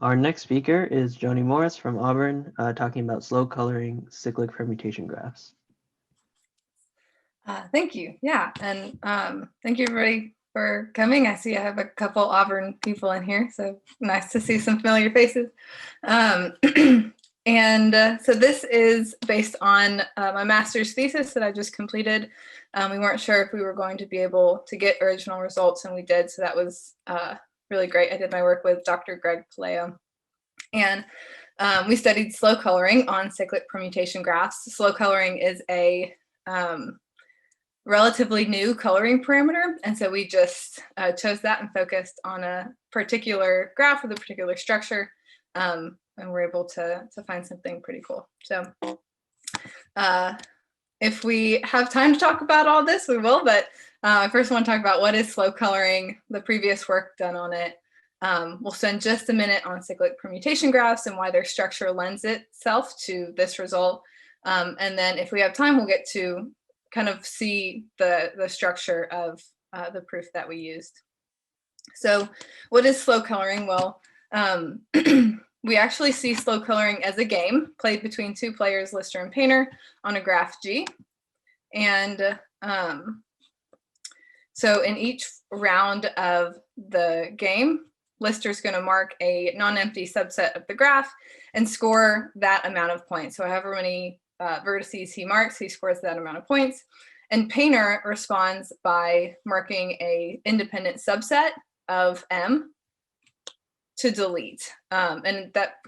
Our next speaker is Joanie Morris from Auburn, talking about slow coloring cyclic permutation graphs. Thank you. Yeah, and thank you everybody for coming. I see I have a couple Auburn people in here, so nice to see some familiar faces. So this is based on my master's thesis that I just completed. We weren't sure if we were going to be able to get original results, and we did, so that was really great. I did my work with Dr. Greg Paleo, and we studied slow coloring on cyclic permutation graphs. Slow coloring is a relatively new coloring parameter, and so we just chose that and focused on a particular graph with a particular structure, and we're able to find something pretty cool. So if we have time to talk about all this, we will, but I first want to talk about what is slow coloring, the previous work done on it. We'll spend just a minute on cyclic permutation graphs and why their structure lends itself to this result. And then if we have time, we'll get to kind of see the structure of the proof that we used. So what is slow coloring? Well, we actually see slow coloring as a game played between two players, lister and painter, on a graph G. And so in each round of the game, lister is going to mark a non-empty subset of the graph and score that amount of points. So however many vertices he marks, he scores that amount of points. And painter responds by marking a independent subset of M to delete. And that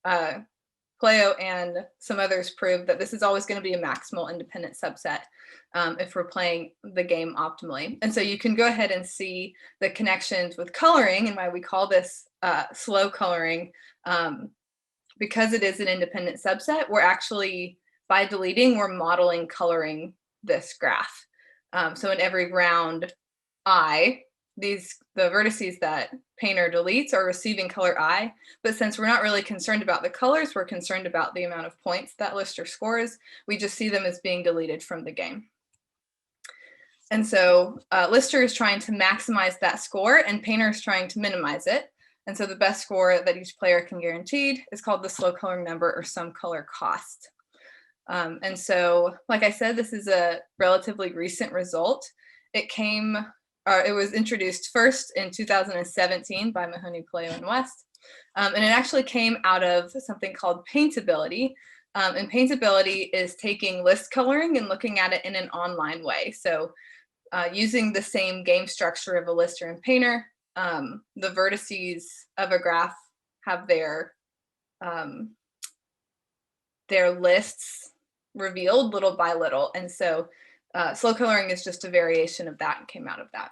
Paleo and some others proved that this is always going to be a maximal independent subset if we're playing the game optimally. And so you can go ahead and see the connections with coloring and why we call this slow coloring. Because it is an independent subset, we're actually, by deleting, we're modeling coloring this graph. So in every round I, the vertices that painter deletes are receiving color I, but since we're not really concerned about the colors, we're concerned about the amount of points that lister scores, we just see them as being deleted from the game. And so lister is trying to maximize that score and painter is trying to minimize it. And so the best score that each player can guarantee is called the slow coloring number or sum color cost. And so, like I said, this is a relatively recent result. It was introduced first in 2017 by Mahoney, Paleo, and West. And it actually came out of something called paintability. And paintability is taking list coloring and looking at it in an online way. So using the same game structure of a lister and painter, the vertices of a graph have their lists revealed little by little. And so slow coloring is just a variation of that and came out of that.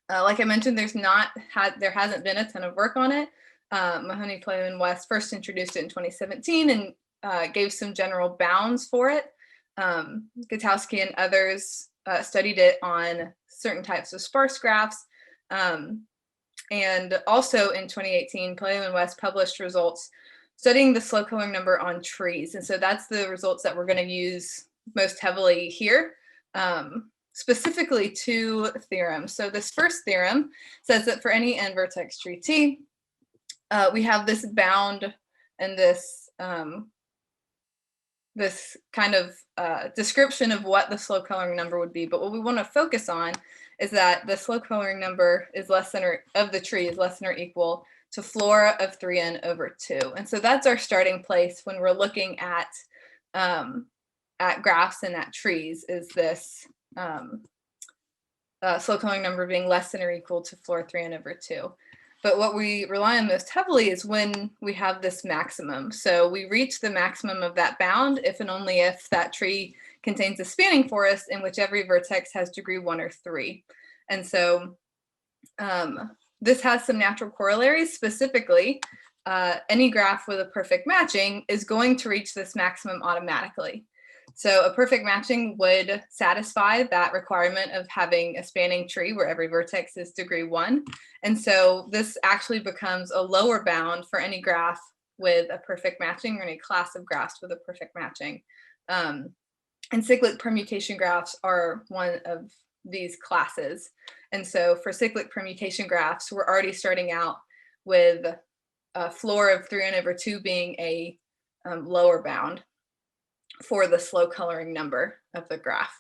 Like I mentioned, there hasn't been a ton of work on it. Mahoney, Paleo, and West first introduced it in 2017 and gave some general bounds for it. Gutowski and others studied it on certain types of sparse graphs. And also in 2018, Paleo and West published results studying the slow coloring number on trees. And so that's the results that we're going to use most heavily here. Specifically two theorems. So this first theorem says that for any n vertex tree T, we have this bound and this kind of description of what the slow coloring number would be. But what we want to focus on is that the slow coloring number is of the tree is less than or equal to flora of 3n over 2. And so that's our starting place when we're looking at graphs and at trees, is this slow coloring number being less than or equal to flora 3n over 2. But what we rely on most heavily is when we have this maximum. So we reach the maximum of that bound if and only if that tree contains a spanning forest in which every vertex has degree 1 or 3. And so this has some natural corollaries. Specifically, any graph with a perfect matching is going to reach this maximum automatically. So a perfect matching would satisfy that requirement of having a spanning tree where every vertex is degree 1. And so this actually becomes a lower bound for any graph with a perfect matching or any class of graphs with a perfect matching. And cyclic permutation graphs are one of these classes. And so for cyclic permutation graphs, we're already starting out with floor of 3n/2 being a lower bound for the slow coloring number of the graph.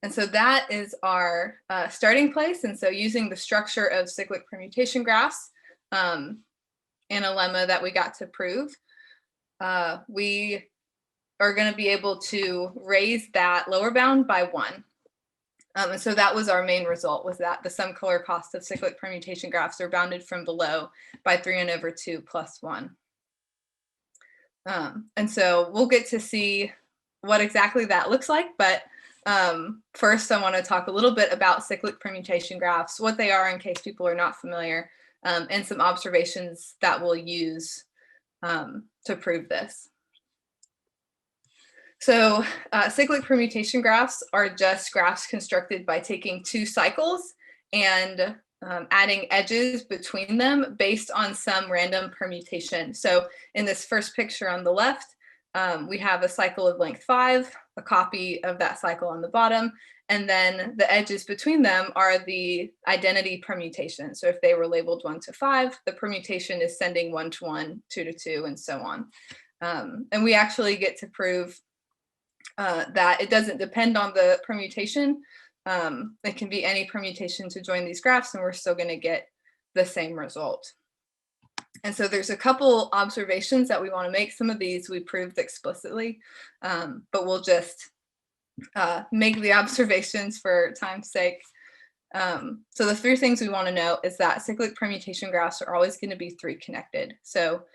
And so that is our starting place. And so using the structure of cyclic permutation graphs and a lemma that we got to prove, we are going to be able to raise that lower bound by 1. And so that was our main result, was that the sum color cost of cyclic permutation graphs are bounded from below by 3n/2 plus 1. And so we'll get to see what exactly that looks like, but first I want to talk a little bit about cyclic permutation graphs, what they are in case people are not familiar, and some observations that we'll use to prove this. So cyclic permutation graphs are just graphs constructed by taking 2 cycles and adding edges between them based on some random permutation. So in this first picture on the left, we have a cycle of length 5, a copy of that cycle on the bottom, and then the edges between them are the identity permutation. So if they were labeled 1 to 5, the permutation is sending 1 to 1, 2 to 2, and so on. And we actually get to prove that it doesn't depend on the permutation. It can be any permutation to join these graphs, and we're still going to get the same result. And so there's a couple observations that we want to make. Some of these we proved explicitly, but we'll just make the observations for time's sake. So the 3 things we want to know is that cyclic permutation graphs are always going to be 3 connected. So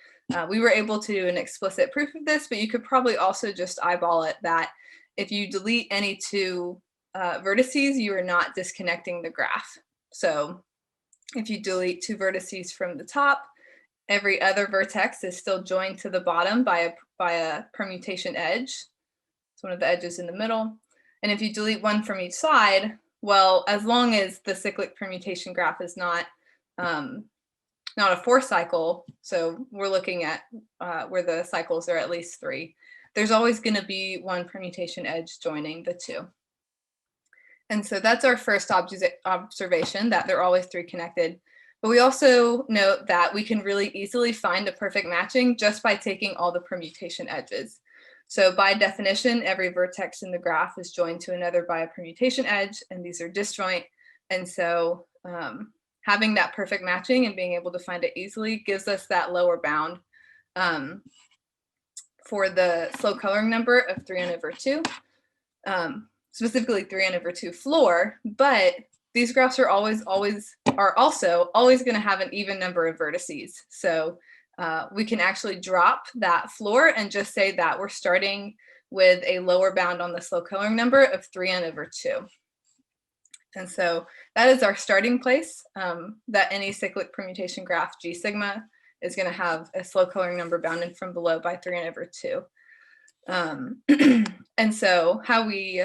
we were able to do an explicit proof of this, but you could probably also just eyeball it that if you delete any 2 vertices, you are not disconnecting the graph. So if you delete 2 vertices from the top, every other vertex is still joined to the bottom by a permutation edge. It's one of the edges in the middle. And if you delete 1 from each side, well, as long as the cyclic permutation graph is not a 4 cycle, so we're looking at where the cycles are at least 3, there's always going to be 1 permutation edge joining the 2. And so that's our first observation, that they're always 3 connected. But we also note that we can really easily find a perfect matching just by taking all the permutation edges. So by definition, every vertex in the graph is joined to another by a permutation edge, and these are disjoint. And so having that perfect matching and being able to find it easily gives us that lower bound for the slow coloring number of 3n/2, specifically 3n/2 floor, but these graphs are also always going to have an even number of vertices. So we can actually drop that floor and just say that we're starting with a lower bound on the slow coloring number of 3n/2. And so that is our starting place, that any cyclic permutation graph G sigma is going to have a slow coloring number bounded from below by 3n/2. And so how we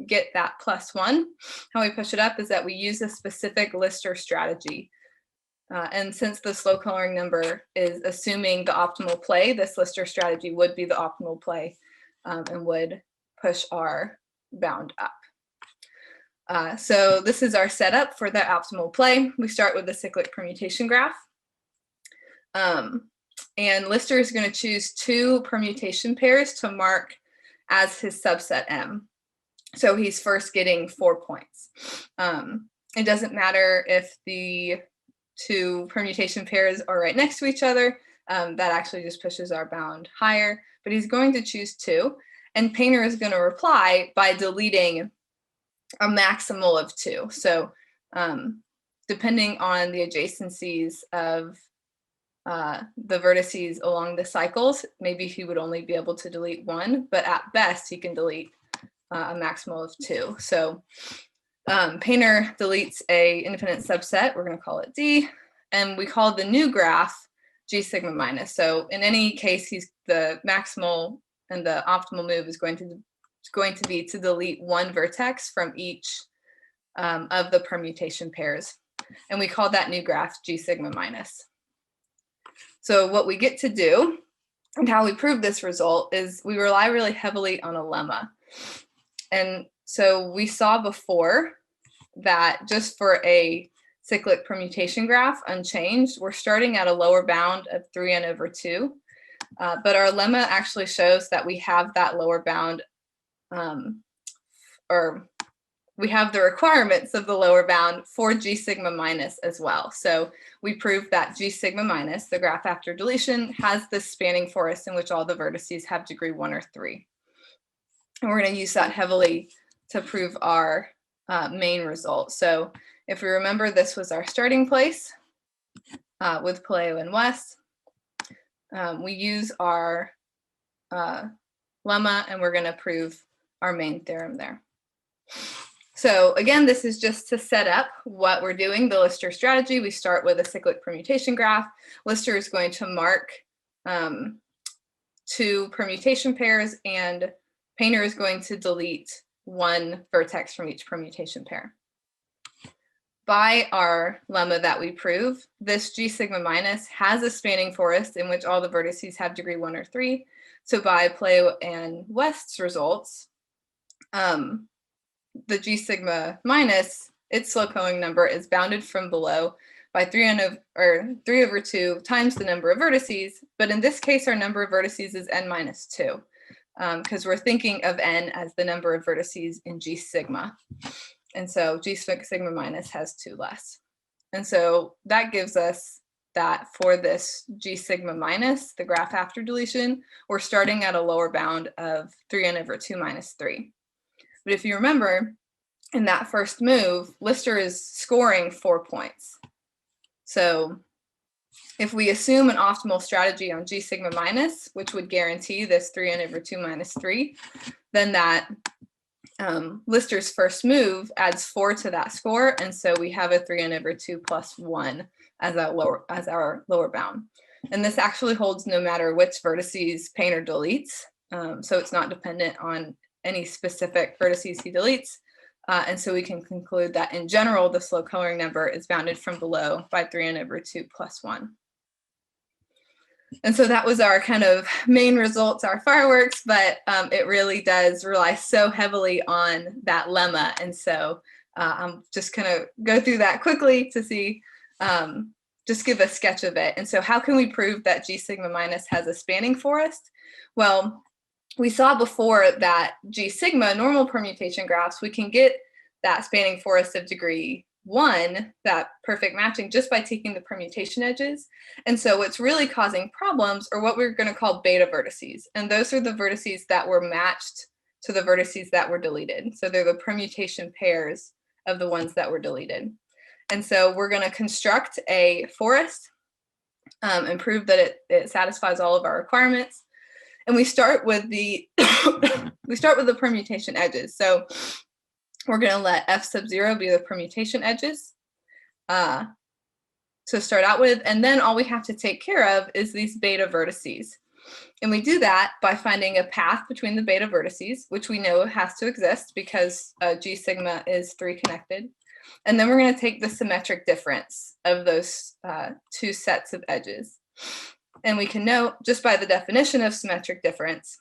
get that +1, how we push it up, is that we use a specific Lister strategy. And since the slow coloring number is assuming the optimal play, this Lister strategy would be the optimal play and would push our bound up. So this is our setup for the optimal play. We start with the cyclic permutation graph. And Lister is going to choose 2 permutation pairs to mark as his subset M. So he's first getting 4 points. It doesn't matter if the 2 permutation pairs are right next to each other. That actually just pushes our bound higher, but he's going to choose 2. And Painter is going to reply by deleting a maximal of 2. So depending on the adjacencies of the vertices along the cycles, maybe he would only be able to delete 1, but at best he can delete a maximal of 2. So Painter deletes a independent subset, we're going to call it D, and we call the new graph G sigma minus. So in any case, the maximal and the optimal move is going to be to delete 1 vertex from each of the permutation pairs. And we call that new graph G sigma minus. So what we get to do and how we prove this result is we rely really heavily on a lemma. And so we saw before that just for a cyclic permutation graph unchanged. We're starting at a lower bound of 3n/2, but our lemma actually shows that we have that lower bound, or we have the requirements of the lower bound for G sigma minus as well. So we proved that G sigma minus, the graph after deletion, has this spanning forest in which all the vertices have degree 1 or 3. And we're going to use that heavily to prove our main result. So if we remember, this was our starting place with Paleo and West. We use our lemma, and we're going to prove our main theorem there. So again, this is just to set up what we're doing, the Lister strategy. We start with a cyclic permutation graph. Lister is going to mark 2 permutation pairs, and Painter is going to delete 1 vertex from each permutation pair. By our lemma that we prove, this G sigma minus has a spanning forest in which all the vertices have degree 1 or 3. So by Paleo and West's results, the G sigma minus, its slow-going number, is bounded from below by 3/2 times the number of vertices. But in this case, our number of vertices is n minus 2, because we're thinking of n as the number of vertices in G sigma. And so G sigma minus has 2 less. And so that gives us that for this G sigma minus, the graph after deletion, we're starting at a lower bound of 3n/2 minus 3. But if you remember, in that first move, Lister is scoring 4 points. So if we assume an optimal strategy on G sigma minus, which would guarantee this 3n/2 minus 3, then that Lister's first move adds 4 to that score, and so we have a 3n/2 plus 1 as our lower bound. And this actually holds no matter which vertices Painter deletes, so it's not dependent on any specific vertices he deletes. And so we can conclude that in general, the slow coloring number is bounded from below by 3n/2 plus 1. And so that was our kind of main results, our fireworks, but it really does rely so heavily on that lemma. And so I'm just going to go through that quickly to see, just give a sketch of it. And so how can we prove that G sigma minus has a spanning forest? Well, we saw before that G sigma normal permutation graphs, we can get that spanning forest of degree 1, that perfect matching, just by taking the permutation edges. And so what's really causing problems are what we're going to call beta vertices. And those are the vertices that were matched to the vertices that were deleted. So they're the permutation pairs of the ones that were deleted. And so we're going to construct a forest and prove that it satisfies all of our requirements. And we start with the the permutation edges. So we're going to let f sub 0 be the permutation edges to start out with. And then all we have to take care of is these beta vertices. And we do that by finding a path between the beta vertices, which we know has to exist because G sigma is 3 connected. And then we're going to take the symmetric difference of those 2 sets of edges. And we can note, just by the definition of symmetric difference,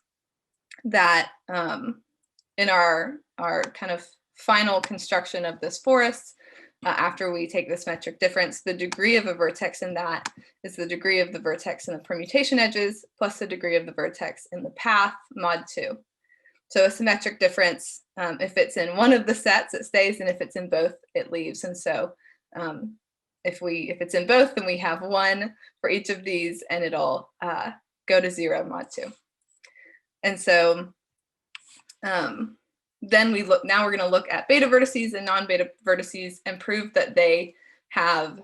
that in our kind of final construction of this forest, after we take the symmetric difference, the degree of a vertex in that is the degree of the vertex in the permutation edges plus the degree of the vertex in the path mod 2. So a symmetric difference, if it's in one of the sets, it stays, and if it's in both, it leaves. And so if it's in both, then we have 1 for each of these, and it'll go to 0 mod 2. And so then now we're going to look at beta vertices and non-beta vertices and prove that they have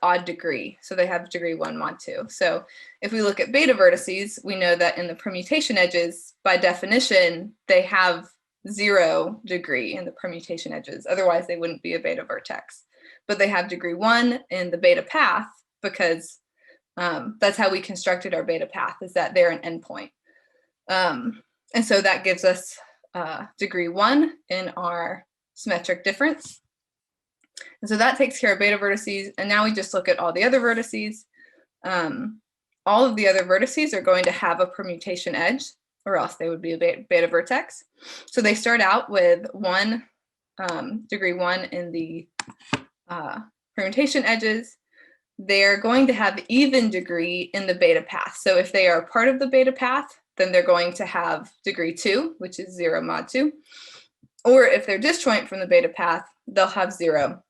odd degree. So they have degree 1 mod 2. So if we look at beta vertices, we know that in the permutation edges, by definition, they have 0 degree in the permutation edges. Otherwise, they wouldn't be a beta vertex. But they have degree 1 in the beta path because that's how we constructed our beta path, is that they're an endpoint. And so that gives us degree 1 in our symmetric difference. And so that takes care of beta vertices. And now we just look at all the other vertices. All of the other vertices are going to have a permutation edge, or else they would be a beta vertex. So they start out with 1 degree 1 in the permutation edges, they're going to have even degree in the beta path. So if they are part of the beta path, then they're going to have degree 2, which is 0 mod 2. Or if they're disjoint from the beta path, they'll have 0.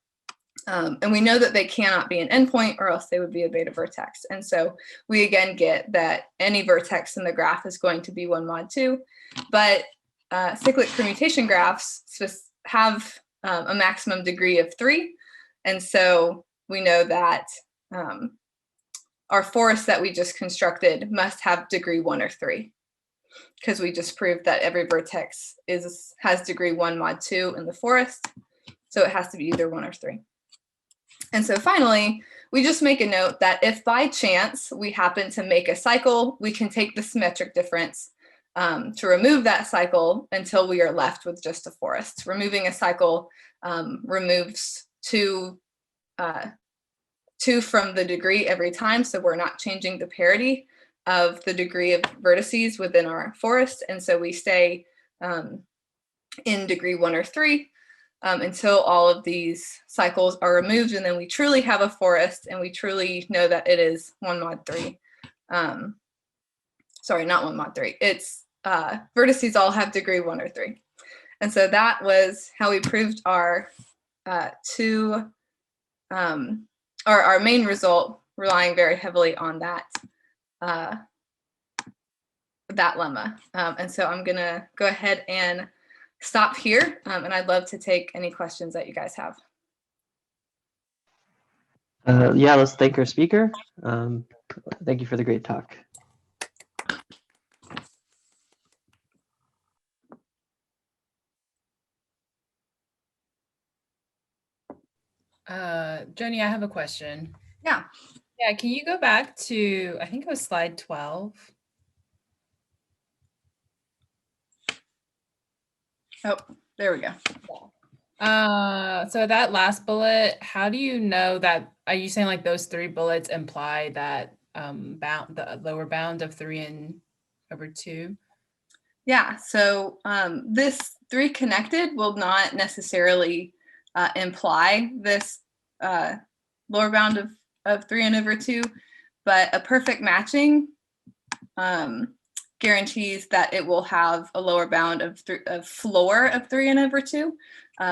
And we know that they cannot be an endpoint, or else they would be a beta vertex. And so we again get that any vertex in the graph is going to be 1 mod 2. But cyclic permutation graphs have a maximum degree of 3. And so we know that our forest that we just constructed must have degree 1 or 3, because we just proved that every vertex has degree 1 mod 2 in the forest. So it has to be either 1 or 3. And so finally, we just make a note that if by chance we happen to make a cycle, we can take the symmetric difference to remove that cycle until we are left with just a forest. Removing a cycle removes 2 from the degree every time, so we're not changing the parity of the degree of vertices within our forest, and so we stay in degree 1 or 3 until all of these cycles are removed, and then we truly have a forest, and we truly know that it is 1 mod 3. Sorry, not 1 mod 3. It's vertices all have degree 1 or 3. And so that was how we proved our our main result, relying very heavily on that that lemma. And so I'm gonna go ahead and stop here, and I'd love to take any questions that you guys have. Yeah, let's thank our speaker. Thank you for the great talk. Joanie, I have a question. Yeah. Yeah, can you go back to, I think it was slide 12? Oh, there we go. So that last bullet, how do you know that, are you saying like those 3 bullets imply that the lower bound of 3n/2? Yeah, so this 3 connected will not necessarily imply this lower bound of 3n/2, but a perfect matching guarantees that it will have a lower bound of floor of 3n/2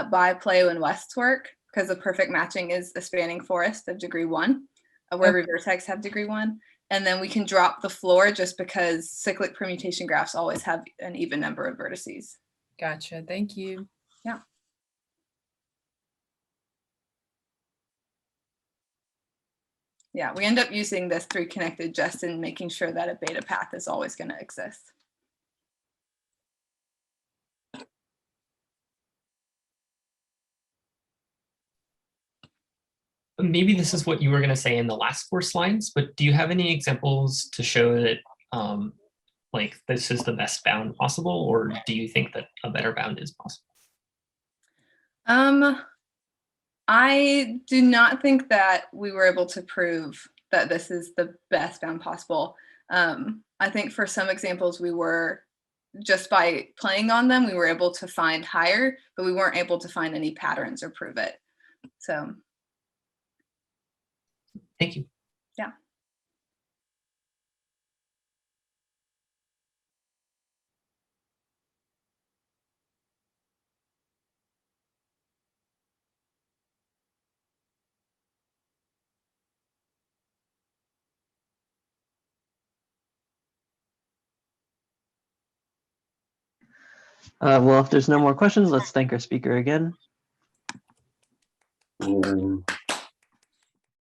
by Pleo and West's work, because a perfect matching is a spanning forest of degree 1, where every vertex have degree 1. And then we can drop the floor just because cyclic permutation graphs always have an even number of vertices. Gotcha. Thank you. Yeah. Yeah, we end up using this 3 connected just in making sure that a beta path is always going to exist. Maybe this is what you were going to say in the last 4 slides, but do you have any examples to show that like this is the best bound possible, or do you think that a better bound is possible? I do not think that we were able to prove that this is the best bound possible. I think for some examples we were, just by playing on them, we were able to find higher, but we weren't able to find any patterns or prove it. So. Thank you. Yeah. Well, if there's no more questions, let's thank our speaker again.